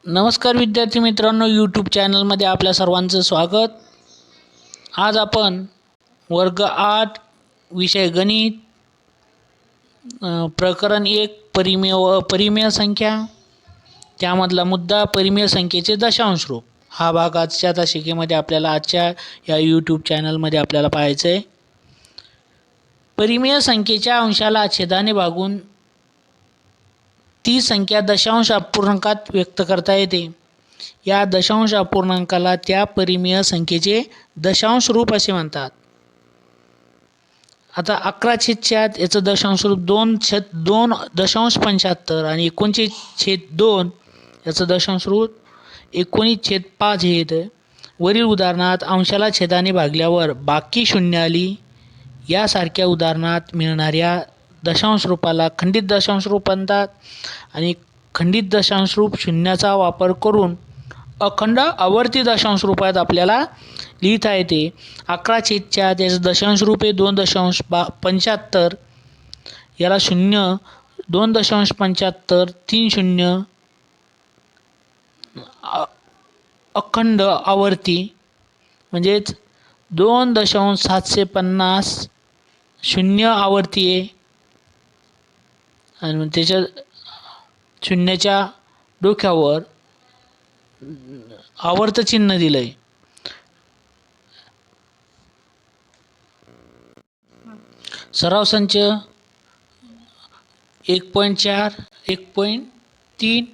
नमस्कार विद्यार्थी मित्रांनो, यूट्यूब चॅनलमध्ये आपल्या सर्वांचं स्वागत। आज आपण वर्ग 8 विषय गणित प्रकरण 1 परिमेय व अपरिमेय संख्या त्यामधला मुद्दा परिमेय संख्येचे दशांश रूप हा भाग आजच्या तासिकेमध्ये आपल्याला आजच्या या यूट्यूब चॅनलमध्ये आपल्याला पाहायचं आहे। परिमेय संख्येच्या अंशाला छेदाने भागून ती संख्या दशांश अपूर्णांकात व्यक्त करता येते। या दशांश अपूर्णांकाला त्या परिमेय संख्येचे दशांश रूप असे म्हणतात। आता 11/4 याचं दशांश रूप 2.75 आणि 19/2 याचं दशांश रूप 19/5 हे येतं। वरील उदाहरणात अंशाला छेदाने भागल्यावर बाकी शून्य आली यासारख्या उदाहरणात मिळणाऱ्या दशांश रूपाला खंडित दशांश रूप म्हणतात आणि खंडित दशांश रूप शून्याचा वापर करून अखंड आवर्ती दशांश रूपात आपल्याला लिहिता येते। 11/4 त्याचं दशांश रूप आहे 2.75 याला शून्य 2.75 3 शून्य अखंड आवर्ती म्हणजेच 2.750 शून्य आवर्ती आहे आणि त्याच्या शून्याच्या डोक्यावर आवर्त चिन्ह दिलंय। सराव संच 1.4 1.3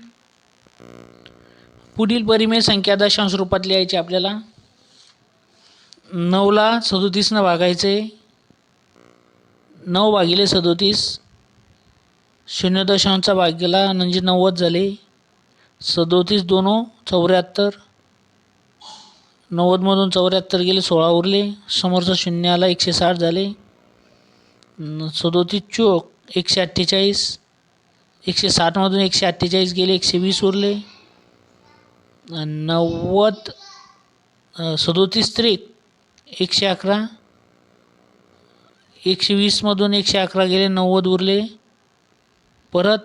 पुढील परिमेय संख्या दशांश रूपात लिहायची आपल्याला। 9ला 37 ने भागायचे 9/37 0.चा भाग गेला म्हणजे 90 झाले। 37 2 74 90 मधून 74 गेले 16 उरले समोरचा शून्य आला 160 झाले। 37 चोक 148 160 मधून 148 गेले 120 उरले। 90 37 त्रिक 111 120 मधून 111 गेले 90 उरले। परत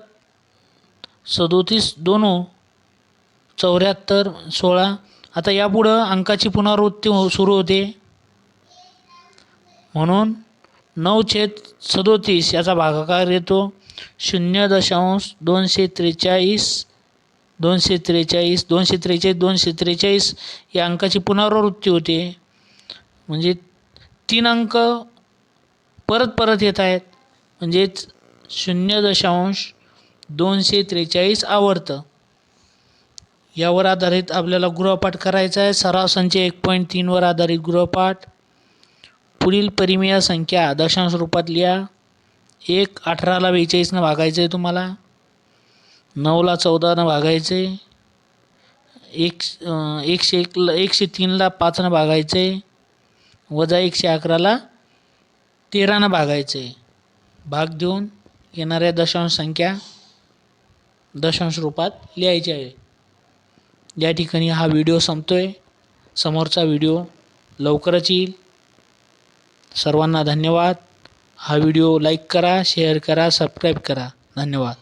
37 2 74 16 आता यापुढं अंकाची पुनरावृत्ती सुरू होते म्हणून 9/37 याचा भागाकार येतो 0.243 243 243 243 या अंकाची पुनरावृत्ती होते म्हणजे 3 अंक परत येत आहेत म्हणजेच 0.243 आवर्त। यावर आधारित आपल्याला गृहपाठ करायचा आहे। सराव संच 1.3 वर आधारित गृहपाठ। पुढील परिमेय संख्या दशांश रूपात लिहा। 18ला 42 ने भागायचे आहे तुम्हाला। 9ला 14 ने भागायचे 103ला 5 ने भागायचे वजा 111ला 13 ने भागायचे। भाग देऊन येणाऱ्या दशांश संख्या दशांश रूपात लिहायची आहे। या ठिकाणी हा व्हिडिओ संपतोय। समोरचा व्हिडिओ लवकरच येईल। सर्वांना धन्यवाद। हा व्हिडिओ लाईक करा, शेअर करा, सबस्क्राईब करा। धन्यवाद।